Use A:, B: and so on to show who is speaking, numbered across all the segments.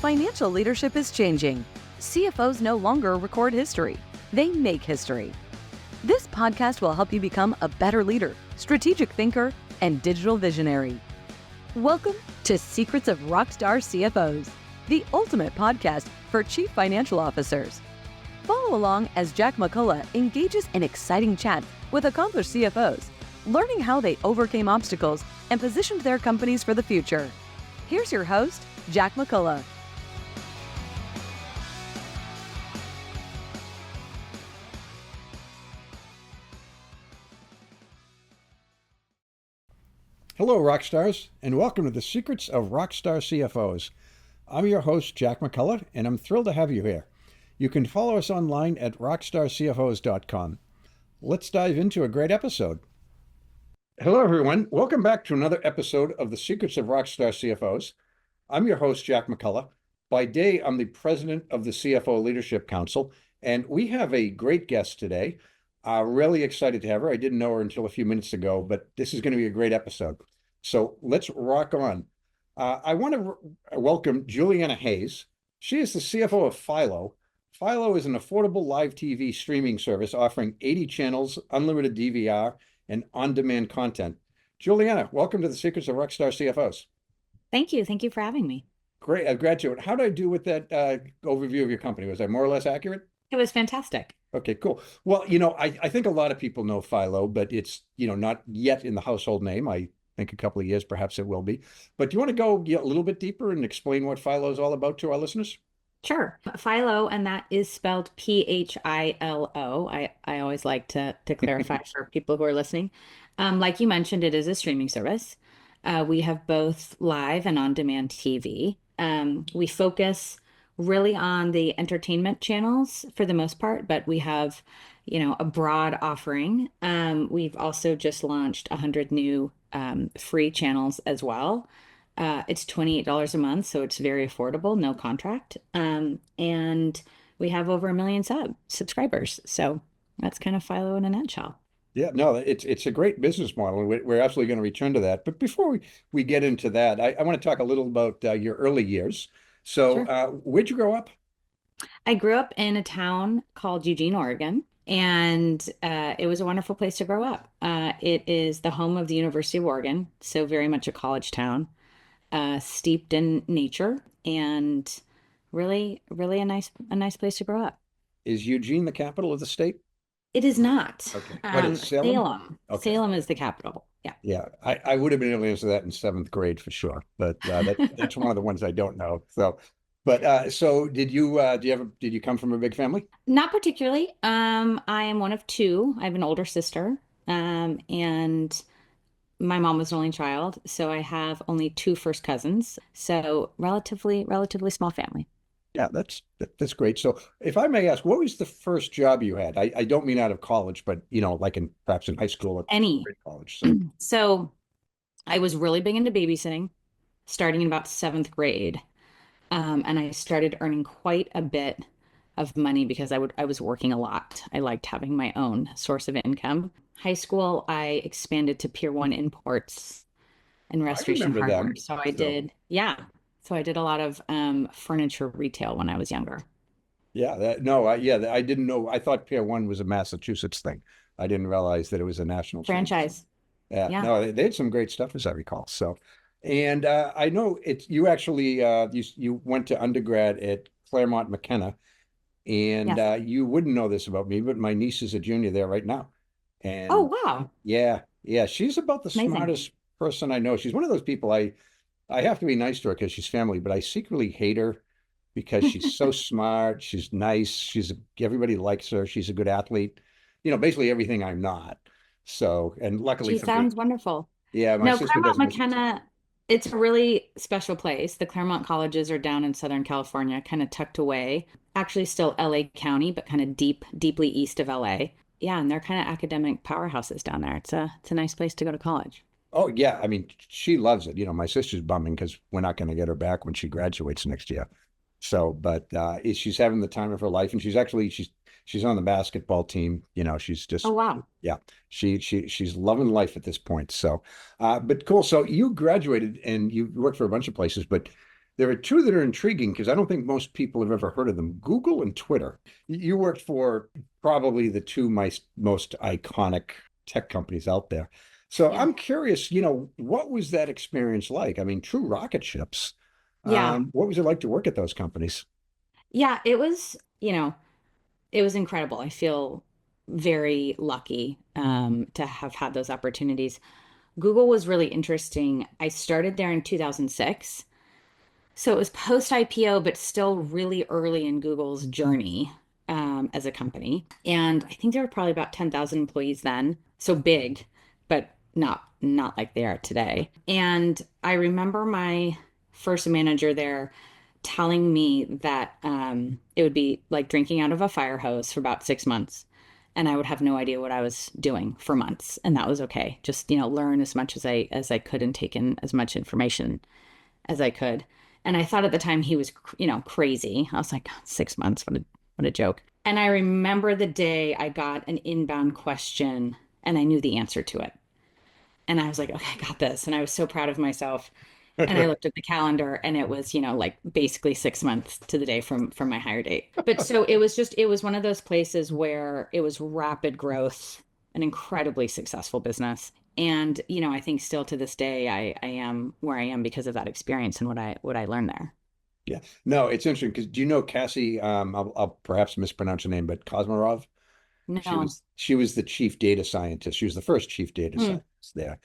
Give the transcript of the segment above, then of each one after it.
A: Financial leadership is changing. CFOs no longer record history. They make history. This podcast will help you become a better leader, strategic thinker, and digital visionary. Welcome to Secrets of Rockstar CFOs, the ultimate podcast for chief financial officers. Follow along as Jack McCullough engages in exciting chats with accomplished CFOs, learning how they overcame obstacles and positioned their companies for the future. Here's your host, Jack McCullough.
B: Hello, Rockstars, and welcome to the Secrets of Rockstar CFOs. I'm your host, Jack McCullough, and I'm thrilled to have you here. You can follow us online at rockstarcfos.com. Let's dive into a great episode. Hello, everyone. Welcome back to another episode of the Secrets of Rockstar CFOs. I'm your host, Jack McCullough. By day, I'm the president of the CFO Leadership Council, and we have a great guest today. Really excited to have her. I didn't know her until a few minutes ago, but this is going to be a great episode. So let's rock on. I want to welcome Julianna Hayes. She is the CFO of Philo. Philo is an affordable live TV streaming service offering 80 channels, unlimited DVR, and on-demand content. Julianna, welcome to the Secrets of Rockstar CFOs.
C: Thank you. Thank you for having me.
B: Great. Glad to. How did I do with that overview of your company? Was I more or less accurate?
C: It was fantastic.
B: Okay, cool. Well, I think a lot of people know Philo, but it's, not yet in the household name. I think a couple of years, perhaps it will be. But do you want to go a little bit deeper and explain what Philo is all about to our listeners?
C: Sure. Philo, and that is spelled Philo. I always like to clarify for people who are listening. Like you mentioned, it is a streaming service. We have both live and on-demand TV. We focus really on the entertainment channels for the most part, but we have, a broad offering. We've also just launched 100 new free channels as well. It's $28 a month, so it's very affordable, no contract. And we have over 1 million subscribers. So that's kind of Philo in a nutshell.
B: Yeah, no, it's a great business model, and we're absolutely going to return to that. But before we get into that, I want to talk a little about your early years. So
C: Sure.
B: Where'd you grow up?
C: I grew up in a town called Eugene, Oregon, and it was a wonderful place to grow up. It is the home of the University of Oregon, so very much a college town, steeped in nature, and really, really a nice place to grow up.
B: Is Eugene the capital of the state?
C: It is not.
B: Okay. What is Salem?
C: Salem.
B: Okay.
C: Salem is the capital. Yeah.
B: Yeah, I would have been able to answer that in 7th grade for sure, but that's one of the ones I don't know. So, but so did you come from a big family?
C: Not particularly. I am one of two. I have an older sister, and my mom was an only child, so I have only two first cousins. So relatively small family.
B: Yeah, that's great. So if I may ask, what was the first job you had? I don't mean out of college, but like perhaps in high school or college.
C: So I was really big into babysitting, starting in about 7th grade. And I started earning quite a bit of money because I was working a lot. I liked having my own source of income. High school, I expanded to Pier 1 imports and restoration hardware. So I did, So I did a lot of furniture retail when I was younger.
B: Yeah, I didn't know. I thought Pier 1 was a Massachusetts thing. I didn't realize that it was a national
C: franchise.
B: Yeah, no, they had some great stuff, as I recall. So, and I know you actually you went to undergrad at Claremont McKenna, and
C: Yes.
B: You wouldn't know this about me, but my niece is a junior there right now. And
C: Oh, wow.
B: yeah, she's about the
C: Amazing.
B: smartest person I know. She's one of those people I have to be nice to her because she's family, but I secretly hate her because she's so smart. She's nice. Everybody likes her. She's a good athlete. Basically everything I'm not. So, and luckily
C: She sounds wonderful.
B: Yeah, my sister
C: Claremont
B: doesn't.
C: McKenna, it's a really special place. The Claremont colleges are down in Southern California, kind of tucked away. Actually still LA County, but kind of deeply east of LA. Yeah, and they're kind of academic powerhouses down there. It's a nice place to go to college.
B: Oh yeah, I mean, she loves it. My sister's bumming because we're not going to get her back when she graduates next year. So, but she's having the time of her life, and she's on the basketball team. She's just,
C: Oh, wow.
B: yeah, she's loving life at this point. So, but cool. So you graduated and you worked for a bunch of places, but There are two that are intriguing because I don't think most people have ever heard of them, Google and Twitter. You worked for probably the two most iconic tech companies out there. So
C: Yeah.
B: I'm curious, what was that experience like? I mean, true rocket ships.
C: Yeah.
B: What was it like to work at those companies?
C: Yeah, it was incredible. I feel very lucky to have had those opportunities. Google was really interesting. I started there in 2006. So it was post IPO, but still really early in Google's journey as a company. And I think there were probably about 10,000 employees then. So big, but not like they are today. And I remember my first manager there telling me that it would be like drinking out of a fire hose for about 6 months. And I would have no idea what I was doing for months. And that was okay. Just, learn as much as I could and take in as much information as I could. And I thought at the time he was, crazy. I was like, 6 months, what a joke. And I remember the day I got an inbound question and I knew the answer to it. And I was like, okay, I got this. And I was so proud of myself. And I looked at the calendar and it was, like basically 6 months to the day from my hire date. But so it was one of those places where it was rapid growth, an incredibly successful business. And, I think still to this day, I am where I am because of that experience and what I learned there.
B: Yeah. No, it's interesting because do you know Cassie? I'll perhaps mispronounce her name, but Kosmarov.
C: No.
B: She was the chief data scientist. She was the first chief data
C: Hmm.
B: scientist there.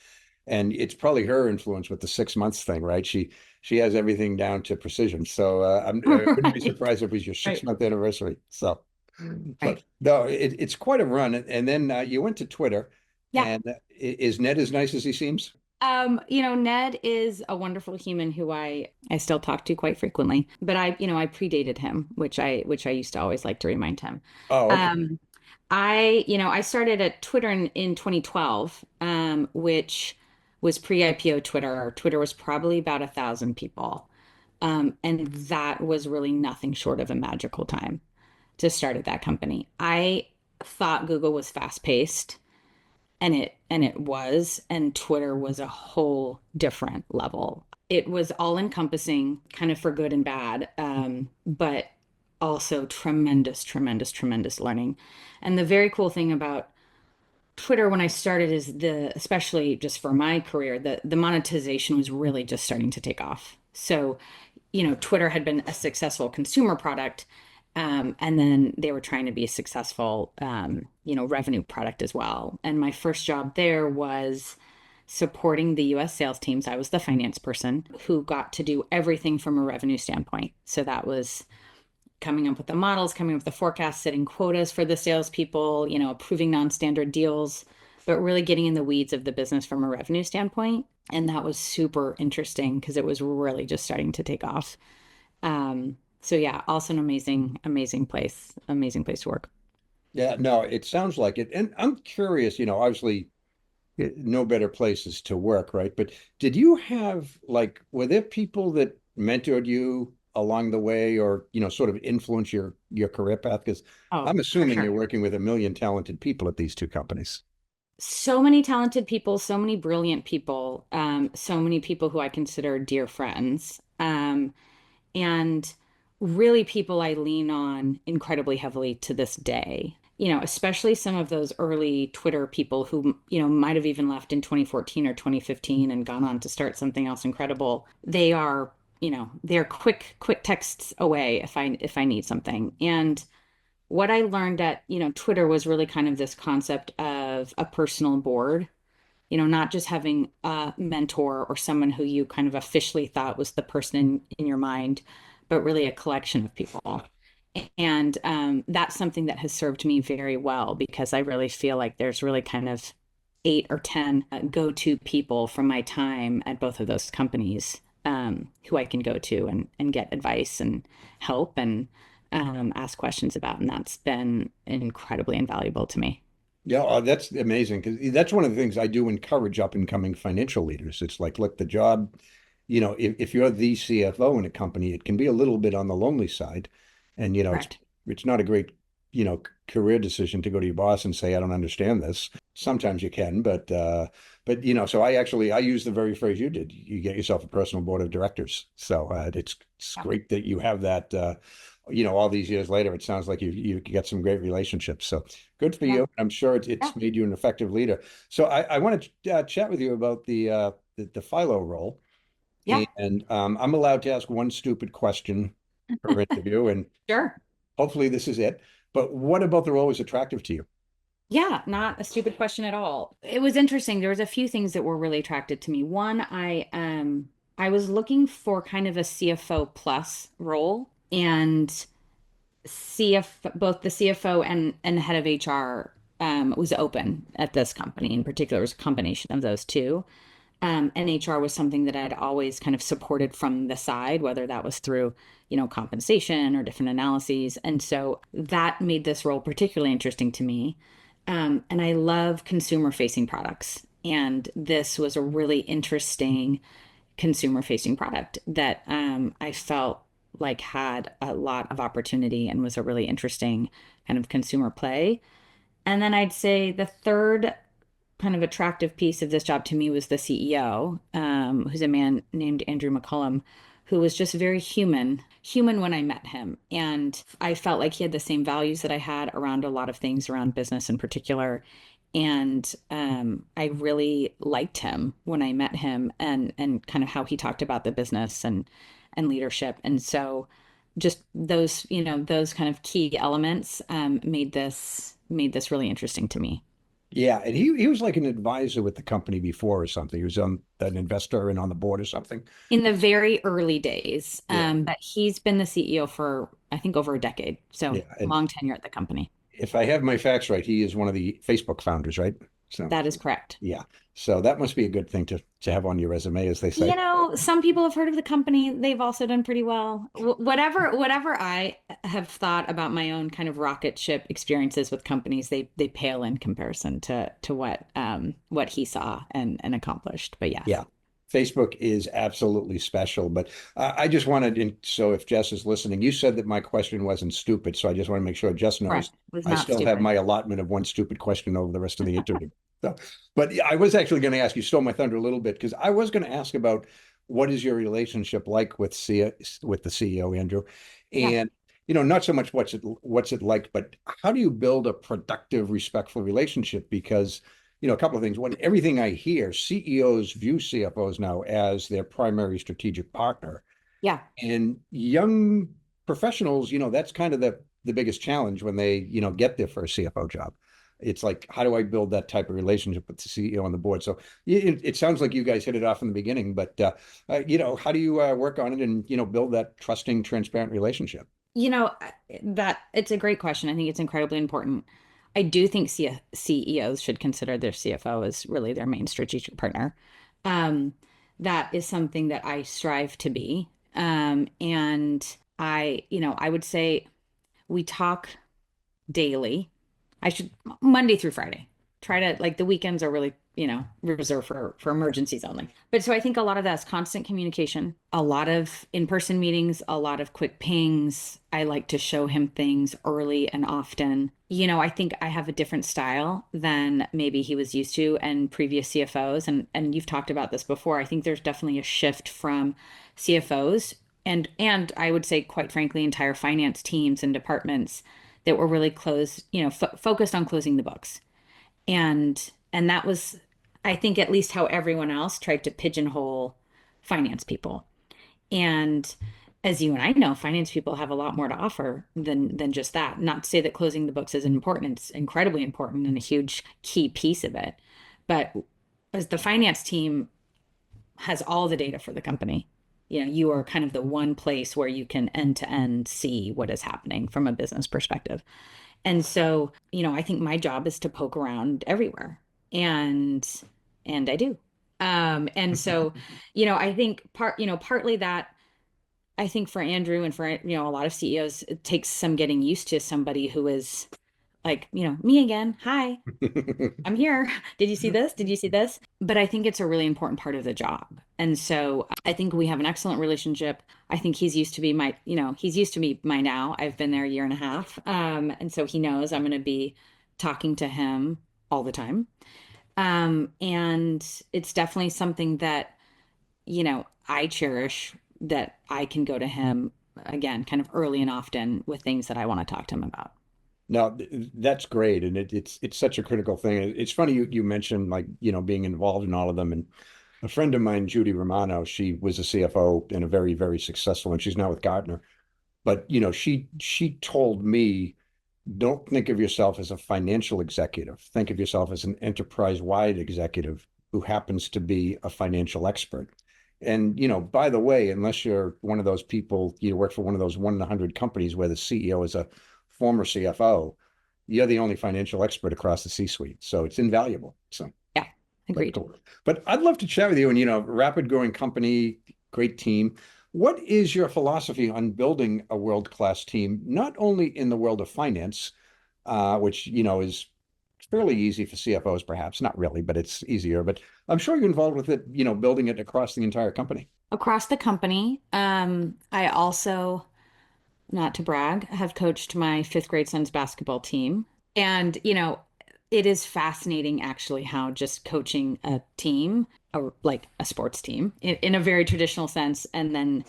B: And it's probably her influence with the 6 months thing, right? She has everything down to precision. So I wouldn't be
C: Right.
B: surprised if it was your six
C: Right.
B: month anniversary. So, but
C: Right.
B: no, it's quite a run. And then you went to Twitter,
C: Yeah.
B: and is Ned as nice as he seems?
C: Ned is a wonderful human who I still talk to quite frequently, but I predated him, which I used to always like to remind him.
B: Oh, okay.
C: Um, I started at Twitter in 2012, which was pre-IPO Twitter. Twitter was probably about 1,000 people. And that was really nothing short of a magical time to start at that company. I thought Google was fast-paced, and it was, and Twitter was a whole different level. It was all encompassing, kind of for good and bad, but also tremendous, tremendous, tremendous learning. And the very cool thing about Twitter when I started is especially just for my career, the monetization was really just starting to take off. So, Twitter had been a successful consumer product, and then they were trying to be a successful, revenue product as well. And my first job there was supporting the US sales teams. I was the finance person who got to do everything from a revenue standpoint. So that was coming up with the models, coming up with the forecasts, setting quotas for the salespeople, approving non-standard deals, but really getting in the weeds of the business from a revenue standpoint. And that was super interesting because it was really just starting to take off. So yeah, also an amazing place to work.
B: Yeah, no, it sounds like it. And I'm curious, obviously no better places to work, right? But did you have were there people that mentored you along the way or, sort of influence your career path? Because
C: Oh,
B: I'm
C: for
B: assuming you're
C: sure.
B: working with a million talented people at these two companies.
C: So many talented people, so many brilliant people, so many people who I consider dear friends. And really people I lean on incredibly heavily to this day. Especially some of those early Twitter people who, might have even left in 2014 or 2015 and gone on to start something else incredible. They're quick texts away if I need something. And what I learned at, Twitter was really kind of this concept of a personal board, not just having a mentor or someone who you kind of officially thought was the person in your mind, but really a collection of people. And that's something that has served me very well because I really feel like there's really kind of 8 or 10 go-to people from my time at both of those companies who I can go to and get advice and help and ask questions about. And that's been incredibly invaluable to me.
B: Yeah, that's amazing because that's one of the things I do encourage up and coming financial leaders. It's like, look, the job, if you're the CFO in a company, it can be a little bit on the lonely side. And,
C: Correct.
B: it's not a great career decision to go to your boss and say, I don't understand this. Sometimes you can, but so I use the very phrase you did. You get yourself a personal board of directors. So it's great that you have that. All these years later, it sounds like you get some great relationships. So good for
C: Yeah.
B: you. I'm sure
C: Yeah.
B: it's made you an effective leader. So I want to chat with you about the Philo role.
C: Yeah.
B: And I'm allowed to ask one stupid question per interview, and
C: Sure.
B: hopefully this is it. But what about the role was attractive to you?
C: Yeah, not a stupid question at all. It was interesting. There was a few things that were really attracted to me. One, I was looking for kind of a CFO plus role, and both the CFO and the head of HR was open at this company. In particular, it was a combination of those two. And HR was something that I'd always kind of supported from the side, whether that was through, compensation or different analyses. And so that made this role particularly interesting to me. And I love consumer facing products. And this was a really interesting consumer facing product that I felt like had a lot of opportunity and was a really interesting kind of consumer play. And then I'd say the third kind of attractive piece of this job to me was the CEO, who's a man named Andrew McCullough, who was just very human when I met him. And I felt like he had the same values that I had around a lot of things around business in particular. And I really liked him when I met him and kind of how he talked about the business and leadership. And so just those kind of key elements made this really interesting to me.
B: Yeah, and he was like an advisor with the company before or something. He was an investor and on the board or something.
C: In the very early days.
B: Yeah,
C: But he's been the CEO for, I think, over a decade. So
B: yeah. And
C: long tenure at the company.
B: if I have my facts right, he is one of the Facebook founders, right? So
C: That is correct.
B: yeah, so that must be a good thing to have on your resume, as they say.
C: Some people have heard of the company. They've also done pretty well. Whatever I have thought about my own kind of rocket ship experiences with companies, they pale in comparison to what he saw and accomplished. But yes.
B: Yeah. Facebook is absolutely special, but I just wanted, so if Jess is listening, you said that my question wasn't stupid, so I just want to make sure Jess knows
C: Correct. It was
B: I
C: not
B: still have
C: stupid.
B: my allotment of one stupid question over the rest of the interview. So, but I was actually going to ask, you stole my thunder a little bit, because I was going to ask about what is your relationship like with with the CEO, Andrew,
C: Yeah.
B: and not so much what's it like, but how do you build a productive, respectful relationship? Because a couple of things. One, everything I hear, CEOs view CFOs now as their primary strategic partner.
C: Yeah.
B: And young professionals, that's kind of the biggest challenge when they, get their first CFO job. It's like, how do I build that type of relationship with the CEO on the board? So it sounds like you guys hit it off in the beginning, but, how do you work on it and, build that trusting, transparent relationship?
C: You know, that it's a great question. I think it's incredibly important. I do think CEOs should consider their CFO as really their main strategic partner. Um, that is something that I strive to be. And I would say we talk daily. I should Monday through Friday. Try to like the weekends are really, reserved for emergencies only. But so I think a lot of that's constant communication, a lot of in-person meetings, a lot of quick pings. I like to show him things early and often. I think I have a different style than maybe he was used to and previous CFOs. And you've talked about this before. I think there's definitely a shift from CFOs and I would say, quite frankly, entire finance teams and departments that were really closed, focused on closing the books. And that was, I think, at least how everyone else tried to pigeonhole finance people. And as you and I know, finance people have a lot more to offer than just that. Not to say that closing the books isn't important. It's incredibly important and a huge key piece of it. But as the finance team has all the data for the company, you are kind of the one place where you can end to end see what is happening from a business perspective. And so, I think my job is to poke around everywhere. And I do. And so, I think partly that I think for Andrew and for, a lot of CEOs, it takes some getting used to somebody who is like, me again. Hi, I'm here. Did you see this? Did you see this? But I think it's a really important part of the job. And so I think we have an excellent relationship. I think he's used to me by now. I've been there a year and a half. And so he knows I'm going to be talking to him all the time. And it's definitely something that, I cherish, that I can go to him again, kind of early and often with things that I want to talk to him about.
B: No, that's great, and it's such a critical thing. It's funny you mentioned, like, being involved in all of them. And a friend of mine, Judy Romano, she was a CFO and a very, very successful, and she's now with Gartner. But she told me, don't think of yourself as a financial executive. Think of yourself as an enterprise-wide executive who happens to be a financial expert. And, by the way, unless you're one of those people, you work for one of those 1 in 100 companies where the CEO is a former CFO, you're the only financial expert across the C-suite. So it's invaluable. So
C: Yeah, agreed.
B: But I'd love to chat with you. And, rapid growing company, great team. What is your philosophy on building a world-class team, not only in the world of finance, which, is fairly easy for CFOs, perhaps not really, but it's easier. But I'm sure you're involved with it, building it across the entire company.
C: Across the company, I also, not to brag, have coached my fifth grade son's basketball team. And, it is fascinating actually how just coaching a team, or like a sports team in a very traditional sense, and then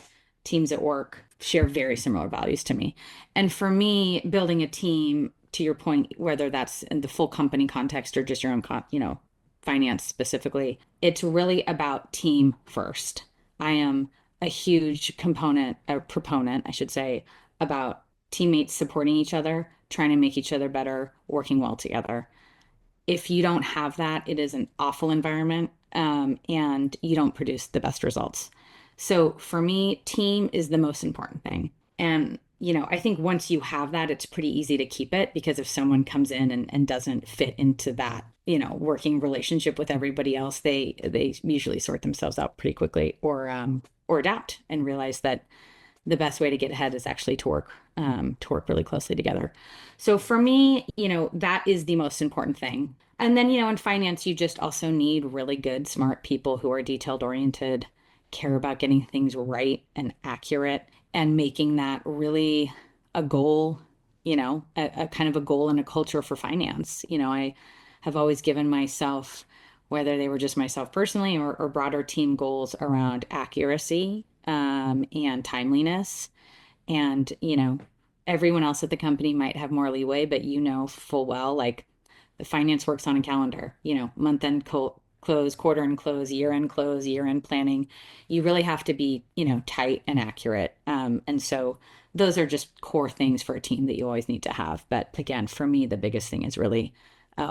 C: teams at work share very similar values to me. And for me, building a team, to your point, whether that's in the full company context or just your own, finance specifically, it's really about team first. I am a huge proponent, I should say, about teammates supporting each other, trying to make each other better, working well together. If you don't have that, it is an awful environment, and you don't produce the best results. So for me, team is the most important thing. And, I think once you have that, it's pretty easy to keep it, because if someone comes in and doesn't fit into that, working relationship with everybody else, they usually sort themselves out pretty quickly, or adapt and realize that the best way to get ahead is actually to work really closely together. So for me, that is the most important thing. And then, in finance, you just also need really good, smart people who are detailed oriented, care about getting things right and accurate, and making that really a goal, a kind of a goal and a culture for finance. I have always given myself, whether they were just myself personally or broader team goals, around accuracy, and timeliness. And, everyone else at the company might have more leeway, but full well, like, the finance works on a calendar, month end close, quarter end close, year end planning. You really have to be, tight and accurate. And so those are just core things for a team that you always need to have. But again, for me, the biggest thing is really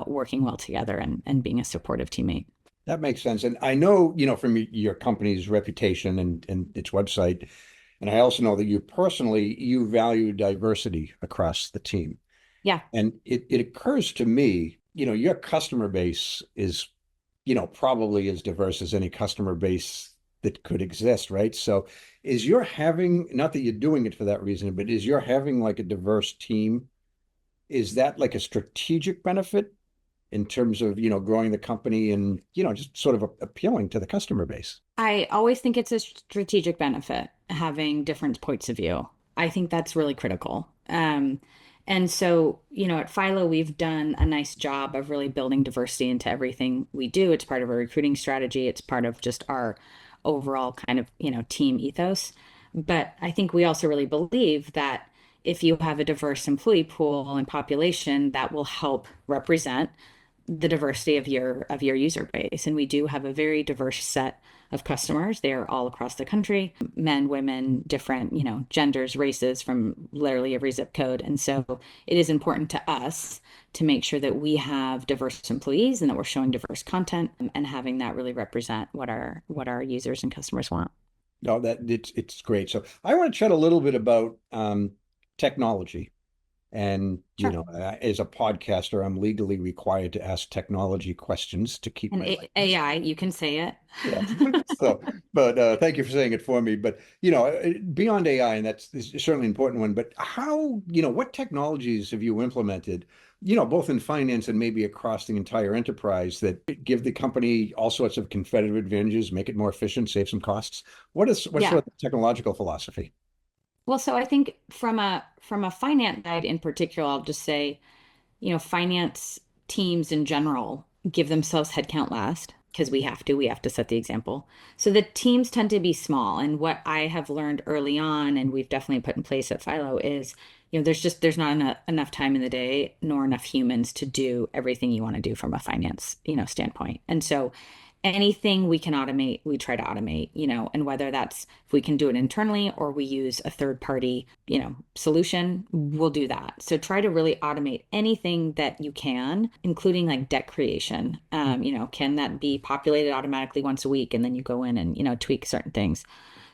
C: working well together and being a supportive teammate.
B: That makes sense. And I know, from your company's reputation and its website, and I also know that you value diversity across the team.
C: Yeah.
B: And it occurs to me, your customer base is, probably as diverse as any customer base that could exist, right? So is your having, not that you're doing it for that reason, but is your having like a diverse team, is that like a strategic benefit in terms of, growing the company and, just sort of appealing to the customer base?
C: I always think it's a strategic benefit having different points of view. I think that's really critical. And so, at Philo, we've done a nice job of really building diversity into everything we do. It's part of our recruiting strategy. It's part of just our overall kind of, team ethos. But I think we also really believe that if you have a diverse employee pool and population, that will help represent the diversity of your user base. And we do have a very diverse set of customers. They're all across the country, men, women, different, genders, races, from literally every zip code. And so it is important to us to make sure that we have diverse employees and that we're showing diverse content and having that really represent what our users and customers want.
B: No, that it's great. So I want to chat a little bit about technology. And,
C: Sure.
B: as a podcaster, I'm legally required to ask technology questions to keep
C: And
B: my license.
C: AI, you can say it.
B: Yeah. So, but thank you for saying it for me. But, beyond AI, and that's is certainly an important one, but how, what technologies have you implemented both in finance and maybe across the entire enterprise that give the company all sorts of competitive advantages, make it more efficient, save some costs? What's
C: Yeah.
B: sort of the technological philosophy?
C: Well, so I think from a finance side in particular, I'll just say, finance teams in general give themselves headcount last because we have to set the example. So the teams tend to be small. And what I have learned early on, and we've definitely put in place at Philo, is, there's not enough time in the day nor enough humans to do everything you want to do from a finance, standpoint. And so anything we can automate, we try to automate, and whether that's if we can do it internally or we use a third party, solution, we'll do that. So try to really automate anything that you can, including like debt creation. Can that be populated automatically once a week and then you go in and, tweak certain things?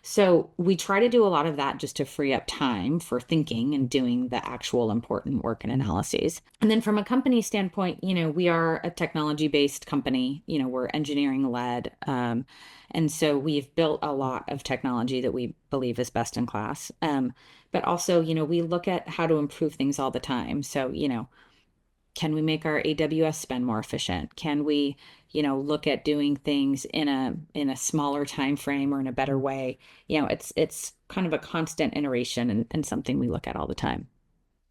C: So we try to do a lot of that just to free up time for thinking and doing the actual important work and analyses. And then from a company standpoint, we are a technology-based company, we're engineering led. And so we've built a lot of technology that we believe is best in class. But also, we look at how to improve things all the time. So, can we make our AWS spend more efficient? Can we, look at doing things in a smaller time frame or in a better way? It's kind of a constant iteration and something we look at all the time.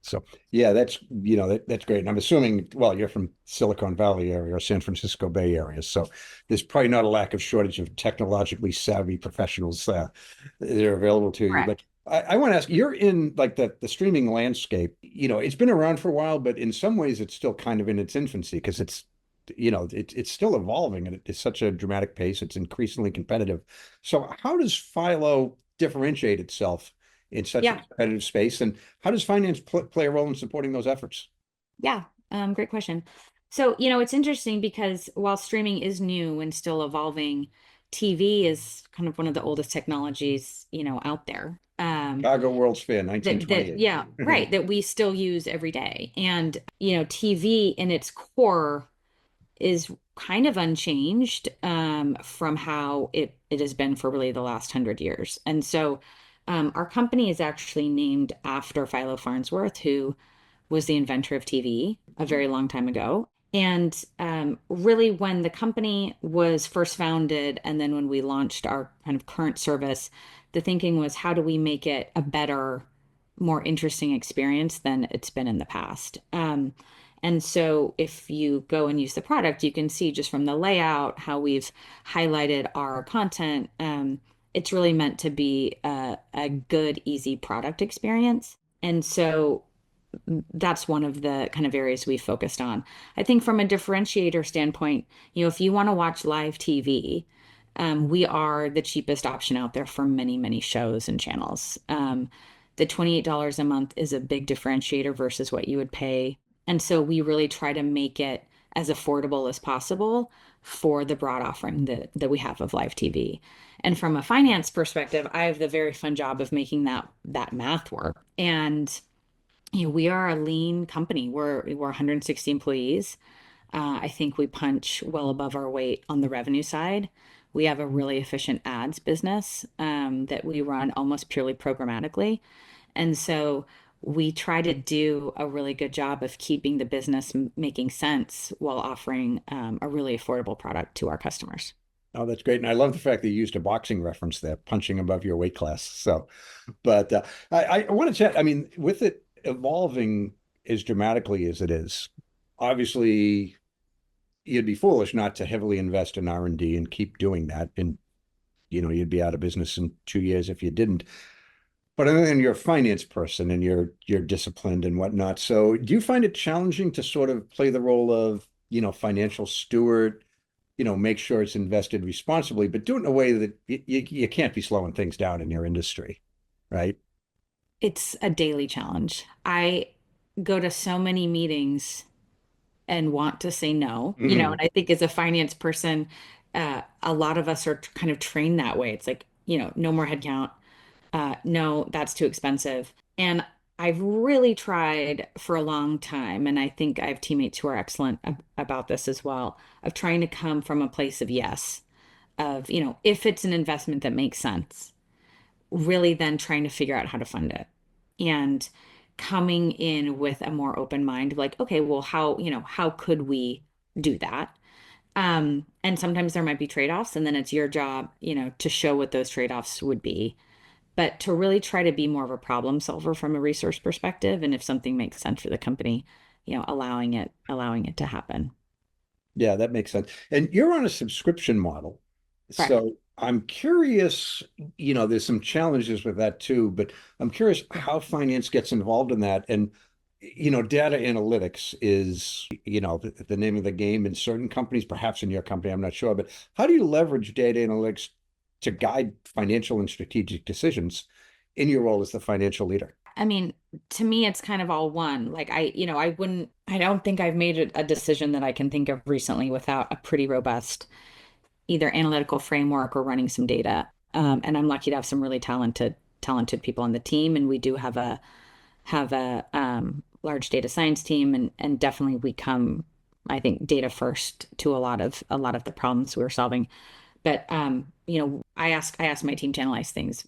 B: So yeah, that's great. And I'm assuming, well, you're from Silicon Valley area or San Francisco Bay Area, so there's probably not a lack of shortage of technologically savvy professionals that are available to you.
C: Correct.
B: But I want to ask, you're in like the streaming landscape. It's been around for a while, but in some ways it's still kind of in its infancy because it's still evolving and it's such a dramatic pace. It's increasingly competitive. So how does Philo differentiate itself in such a
C: Yeah.
B: competitive space? And how does finance play a role in supporting those efforts?
C: Yeah. Great question. So, it's interesting because while streaming is new and still evolving, TV is kind of one of the oldest technologies, out there.
B: Chicago World's Fair,
C: Yeah,
B: 1928.
C: right, that we still use every day. And, TV in its core is kind of unchanged from how it has been for really the last 100 years. And so our company is actually named after Philo Farnsworth, who was the inventor of TV a very long time ago. And really, when the company was first founded, and then when we launched our kind of current service, the thinking was, how do we make it a better, more interesting experience than it's been in the past? And so if you go and use the product, you can see just from the layout how we've highlighted our content. It's really meant to be a good, easy product experience. And so that's one of the kind of areas we focused on. I think from a differentiator standpoint, if you want to watch live TV, we are the cheapest option out there for many, many shows and channels. The $28 a month is a big differentiator versus what you would pay. And so we really try to make it as affordable as possible for the broad offering that we have of live TV. And from a finance perspective, I have the very fun job of making that math work. And we are a lean company. We're 160 employees. I think we punch well above our weight on the revenue side. We have a really efficient ads business that we run almost purely programmatically. And so we try to do a really good job of keeping the business making sense while offering a really affordable product to our customers.
B: Oh, that's great. And I love the fact that you used a boxing reference there, punching above your weight class. So, but I want to chat. I mean, with it evolving as dramatically as it is, obviously you'd be foolish not to heavily invest in R&D and keep doing that. And, you'd be out of business in 2 years if you didn't. But other than you're a finance person and you're disciplined and whatnot. So do you find it challenging to sort of play the role of, financial steward, make sure it's invested responsibly, but do it in a way that you can't be slowing things down in your industry, right?
C: It's a daily challenge. I go to so many meetings and want to say no,
B: Mhm.
C: and I think as a finance person, a lot of us are kind of trained that way. It's like, no more headcount. No, that's too expensive. And I've really tried for a long time, and I think I have teammates who are excellent about this as well, of trying to come from a place of yes, of, if it's an investment that makes sense, really then trying to figure out how to fund it. And coming in with a more open mind, like, okay, well, how could we do that? And sometimes there might be trade-offs, and then it's your job, to show what those trade-offs would be. But to really try to be more of a problem solver from a resource perspective, and if something makes sense for the company, allowing it to happen.
B: Yeah, that makes sense. And you're on a subscription model.
C: Correct.
B: So I'm curious, there's some challenges with that too, but I'm curious how finance gets involved in that. And, data analytics is, the name of the game in certain companies, perhaps in your company, I'm not sure. But how do you leverage data analytics to guide financial and strategic decisions in your role as the financial leader?
C: I mean, to me, it's kind of all one. Like I don't think I've made a decision that I can think of recently without a pretty robust either analytical framework or running some data. And I'm lucky to have some really talented people on the team. And we do have a large data science team, and definitely we come, I think, data first to a lot of the problems we're solving. But I ask my team to analyze things,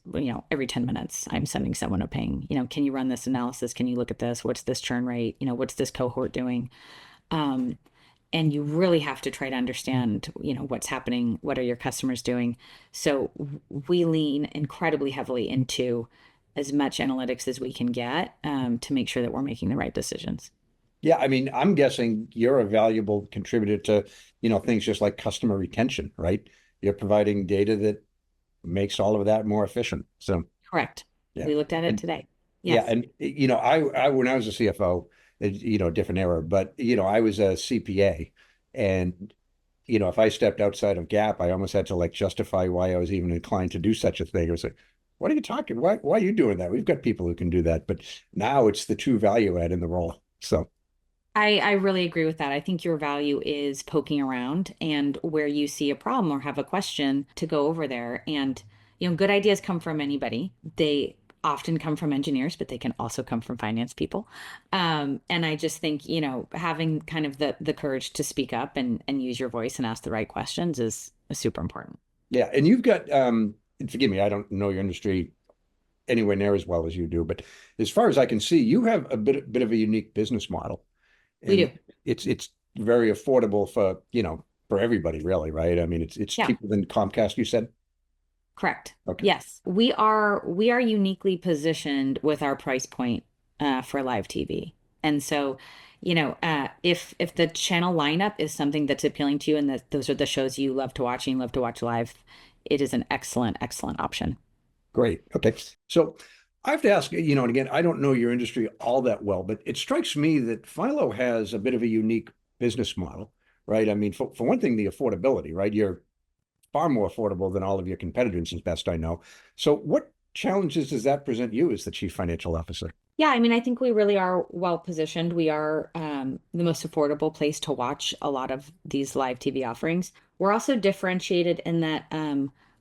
C: every 10 minutes. I'm sending someone a ping, can you run this analysis? Can you look at this? What's this churn rate? What's this cohort doing? Um, and you really have to try to understand, what's happening, what are your customers doing. So we lean incredibly heavily into as much analytics as we can get, to make sure that we're making the right decisions.
B: Yeah, I mean, I'm guessing you're a valuable contributor to, things just like customer retention, right? You're providing data that makes all of that more efficient. So,
C: Correct.
B: yeah.
C: We looked at it
B: And
C: today.
B: yeah,
C: Yes.
B: and I when I was a CFO, different era, but I was a CPA, and if I stepped outside of GAAP, I almost had to like justify why I was even inclined to do such a thing. It was like, what are you talking? Why are you doing that? We've got people who can do that, but now it's the true value add in the role. So.
C: I really agree with that. I think your value is poking around and where you see a problem or have a question to go over there. And, good ideas come from anybody. They often come from engineers, but they can also come from finance people. And I just think, having kind of the courage to speak up and use your voice and ask the right questions is super important.
B: Yeah, and you've got and forgive me, I don't know your industry anywhere near as well as you do, but as far as I can see, you have a bit of a unique business model,
C: We
B: and
C: do.
B: it's very affordable for, for everybody really, right? I mean, it's
C: Yeah.
B: cheaper than Comcast, you said?
C: Correct.
B: Okay,
C: Yes, we are uniquely positioned with our price point, for live TV. And so, if the channel lineup is something that's appealing to you, and that those are the shows you love to watch and you love to watch live, it is an excellent option.
B: great. Okay. So I have to ask, and again, I don't know your industry all that well, but it strikes me that Philo has a bit of a unique business model, right? I mean, for one thing, the affordability, right? You're far more affordable than all of your competitors, as best I know. So, what challenges does that present you as the chief financial officer?
C: Yeah, I mean, I think we really are well positioned. We are, the most affordable place to watch a lot of these live TV offerings. We're also differentiated in that,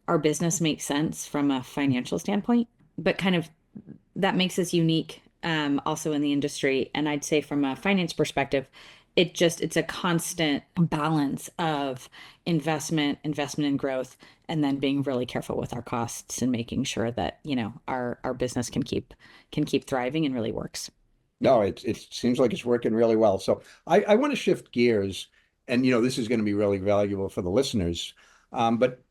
C: our business makes sense from a financial standpoint, but kind of that makes us unique, also in the industry. And I'd say from a finance perspective, it's a constant balance of investment in growth, and then being really careful with our costs and making sure that, our business can keep thriving and really works.
B: No, it seems like it's working really well. So, I want to shift gears, and this is going to be really valuable for the listeners. But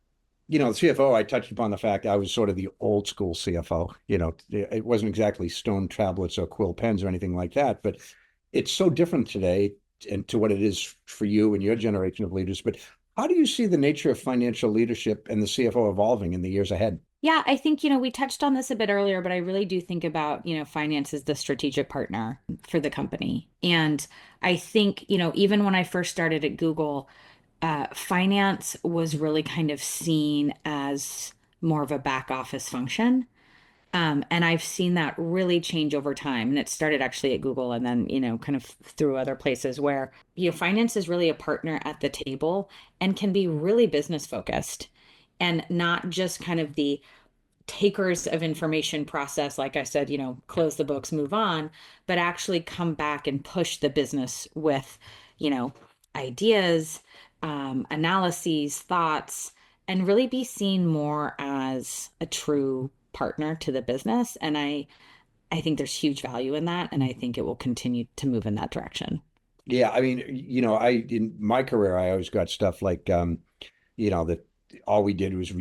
B: the CFO, I touched upon the fact I was sort of the old school CFO. It wasn't exactly stone tablets or quill pens or anything like that, but it's so different today and to what it is for you and your generation of leaders. But how do you see the nature of financial leadership and the CFO evolving in the years ahead?
C: Yeah, I think, we touched on this a bit earlier, but I really do think about, finance as the strategic partner for the company. And I think, even when I first started at Google, finance was really kind of seen as more of a back office function. And I've seen that really change over time. And it started actually at Google, and then, kind of through other places where, finance is really a partner at the table and can be really business focused, and not just kind of the takers of information process, like I said, close the books, move on, but actually come back and push the business with, you know, ideas, analyses, thoughts, and really be seen more as a true partner to the business. And I think there's huge value in that, and I think it will continue to move in that direction.
B: Yeah, I mean, in my career, I always got stuff like, that all we did was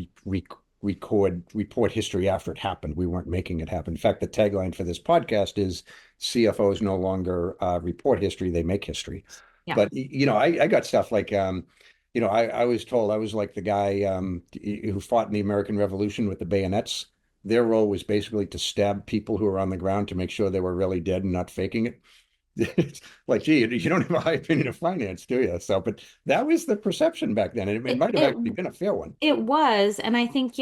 B: report history after it happened. We weren't making it happen. In fact, the tagline for this podcast is CFOs no longer report history, they make history.
C: Yeah.
B: But, I got stuff like, I was told I was like the guy who fought in the American Revolution with the bayonets. Their role was basically to stab people who were on the ground to make sure they were really dead and not faking it. It's like, gee, you don't have a high opinion of finance, do you? So, but that was the perception back then, and it
C: It,
B: might have
C: it
B: actually been a fair one.
C: it was, and I think,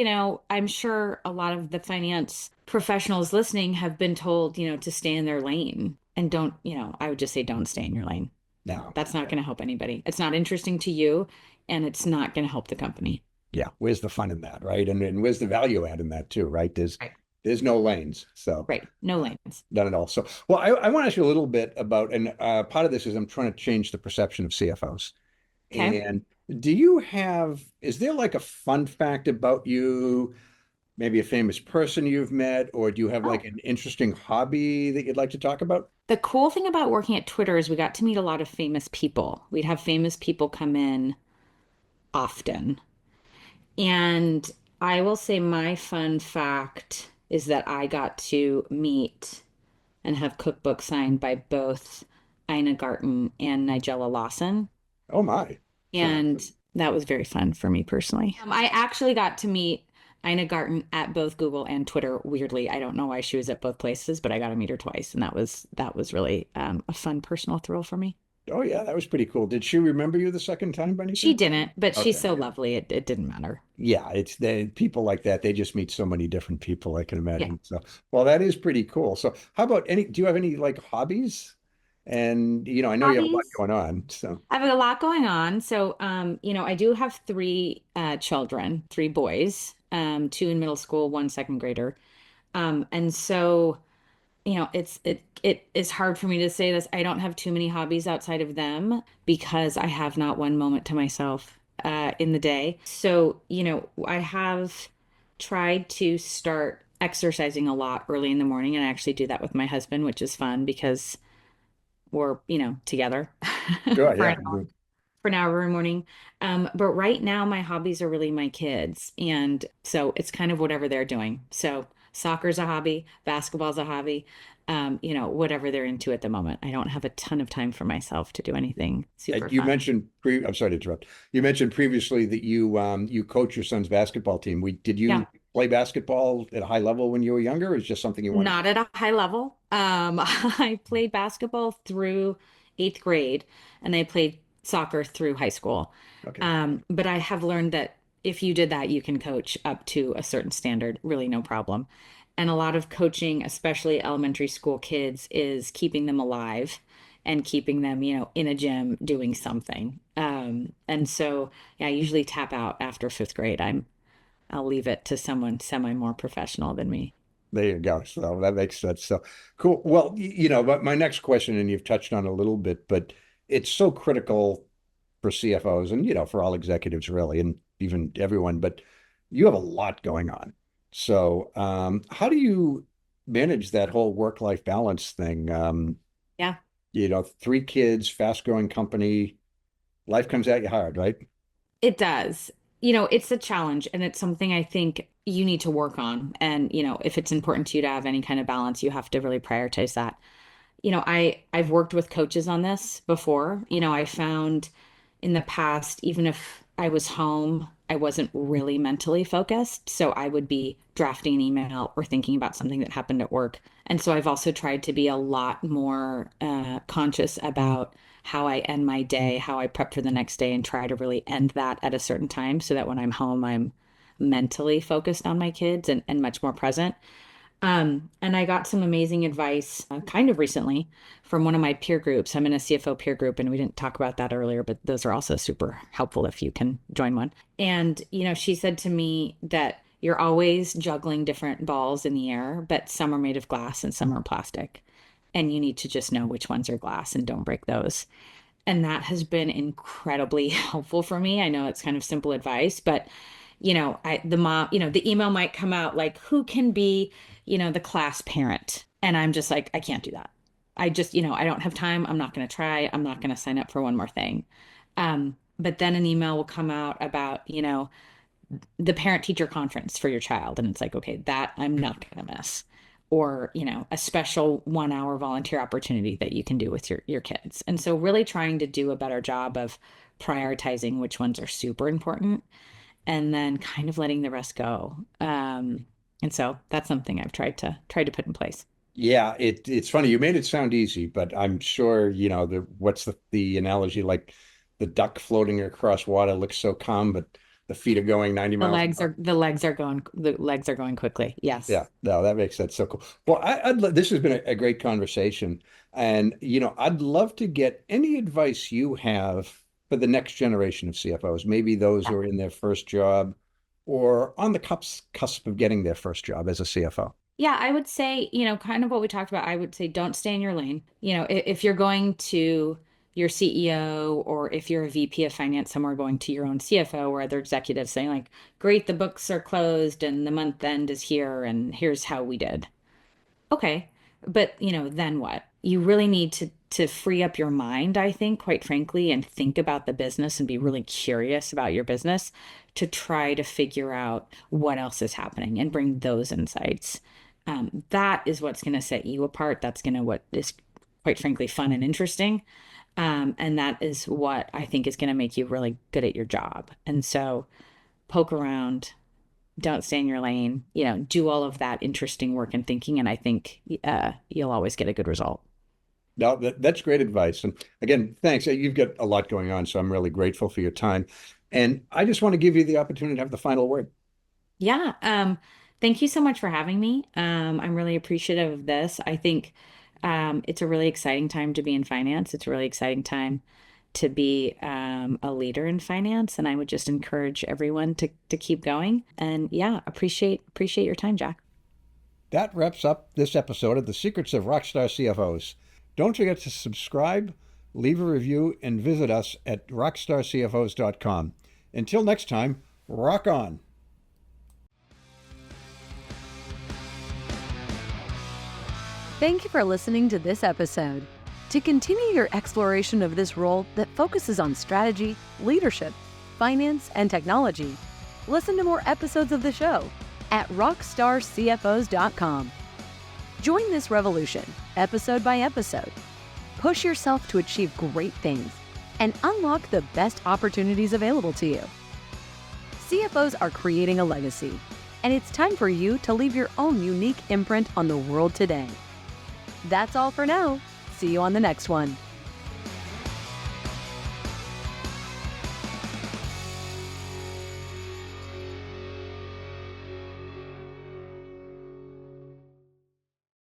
C: I'm sure a lot of the finance professionals listening have been told, to stay in their lane and don't, I would just say don't stay in your lane.
B: Now,
C: That's not going to help anybody. It's not interesting to you, and it's not going to help the company.
B: yeah, where's the fun in that, right? And where's the value add in that too, right?
C: Right.
B: There's no lanes, so
C: Right. No lanes.
B: none at all. So, well, I want to ask you a little bit about, and part of this is I'm trying to change the perception of CFOs.
C: Okay.
B: And is there like a fun fact about you, maybe a famous person you've met, or do you have
C: Oh,
B: like an interesting hobby that you'd like to talk about?
C: the cool thing about working at Twitter is we got to meet a lot of famous people. We'd have famous people come in often. And I will say my fun fact is that I got to meet and have cookbooks signed by both Ina Garten and Nigella Lawson.
B: Oh my. So,
C: And that was very fun for me personally. I actually got to meet Ina Garten at both Google and Twitter. Weirdly, I don't know why she was at both places, but I got to meet her twice, and that was really a fun personal thrill for me.
B: oh yeah, that was pretty cool. Did she remember you the second time by any
C: She
B: chance?
C: didn't, but she's
B: Okay.
C: so lovely, it didn't matter.
B: Yeah, it's people like that. They just meet so many different people, I can
C: Yeah.
B: imagine. So, well, that is pretty cool. So, how about do you have any like hobbies? And, I know you have a lot
C: Hobbies?
B: going on. So,
C: I have a lot going on. So, I do have three children, three boys, two in middle school, one second grader. And so, it is hard for me to say this. I don't have too many hobbies outside of them because I have not one moment to myself in the day. So, I have tried to start exercising a lot early in the morning, and I actually do that with my husband, which is fun because we're, together
B: sure,
C: for
B: yeah.
C: an for an hour every morning. But right now, my hobbies are really my kids. And so it's kind of whatever they're doing. So soccer's a hobby, basketball's a hobby, whatever they're into at the moment. I don't have a ton of time for myself to do anything super
B: You
C: fun.
B: mentioned I'm sorry to interrupt. You mentioned previously that you coach your son's basketball team. Did
C: Yeah,
B: you play basketball at a high level when you were younger, or is it just something you wanted?
C: not at a high level. I played basketball through eighth grade, and I played soccer through high school.
B: Okay.
C: But I have learned that if you did that, you can coach up to a certain standard, really no problem. And a lot of coaching, especially elementary school kids, is keeping them alive and keeping them, in a gym doing something. And so, yeah, I usually tap out after fifth grade. I'll leave it to someone semi more professional than me.
B: There you go. So that makes sense. So cool. Well, but my next question, and you've touched on a little bit, but it's so critical for CFOs and, for all executives really, and even everyone, but you have a lot going on. So, how do you manage that whole work-life balance thing?
C: Yeah.
B: Three kids, fast-growing company, life comes at you hard, right?
C: It does. It's a challenge and it's something I think you need to work on. And, if it's important to you to have any kind of balance, you have to really prioritize that. I've worked with coaches on this before. I found in the past, even if I was home, I wasn't really mentally focused. So I would be drafting an email or thinking about something that happened at work. And so I've also tried to be a lot more conscious about how I end my day, how I prep for the next day, and try to really end that at a certain time so that when I'm home, I'm mentally focused on my kids and much more present. And I got some amazing advice kind of recently from one of my peer groups. I'm in a CFO peer group, and we didn't talk about that earlier, but those are also super helpful if you can join one. And, she said to me that you're always juggling different balls in the air, but some are made of glass and some are plastic. And you need to just know which ones are glass and don't break those. And that has been incredibly helpful for me. I know it's kind of simple advice, but the email might come out like, who can be, the class parent? And I'm just like, I can't do that. I just, I don't have time. I'm not going to try. I'm not going to sign up for one more thing. But then an email will come out about, the parent teacher conference for your child. And it's like, okay, that I'm not going to miss. Or, a special 1 hour volunteer opportunity that you can do with your kids. And so really trying to do a better job of prioritizing which ones are super important and then kind of letting the rest go. And so that's something I've tried to put in place.
B: Yeah, it's funny. You made it sound easy, but I'm sure, what's the analogy, like the duck floating across water looks so calm, but the feet are going 90
C: The
B: miles an
C: legs
B: hour.
C: are the legs are going the legs are going quickly. Yes.
B: Yeah, no, that makes sense. So cool. Well, this has been a great conversation, and I'd love to get any advice you have for the next generation of CFOs, maybe those who are in their first job or on the cusp of getting their first job as a CFO.
C: Yeah, I would say, kind of what we talked about, I would say don't stay in your lane. If you're going to your CEO or if you're a VP of finance somewhere going to your own CFO or other executives saying like, great, the books are closed and the month end is here and here's how we did. Okay. But, then what? You really need to free up your mind, I think, quite frankly, and think about the business and be really curious about your business to try to figure out what else is happening and bring those insights. That is what's going to set you apart. That's going to what is quite frankly fun and interesting. And that is what I think is going to make you really good at your job. And so poke around, don't stay in your lane, do all of that interesting work and thinking. And I think you'll always get a good result.
B: No, that's great advice. And again, thanks. You've got a lot going on, so I'm really grateful for your time. And I just want to give you the opportunity to have the final word.
C: Yeah. Thank you so much for having me. I'm really appreciative of this. I think it's a really exciting time to be in finance. It's a really exciting time to be a leader in finance. And I would just encourage everyone to keep going. And yeah, appreciate your time, Jack.
B: That wraps up this episode of The Secrets of Rockstar CFOs. Don't forget to subscribe, leave a review, and visit us at rockstarcfos.com. Until next time, rock on.
A: Thank you for listening to this episode. To continue your exploration of this role that focuses on strategy, leadership, finance, and technology, listen to more episodes of the show at rockstarcfos.com. Join this revolution, episode by episode. Push yourself to achieve great things and unlock the best opportunities available to you. CFOs are creating a legacy, and it's time for you to leave your own unique imprint on the world today. That's all for now. See you on the next one.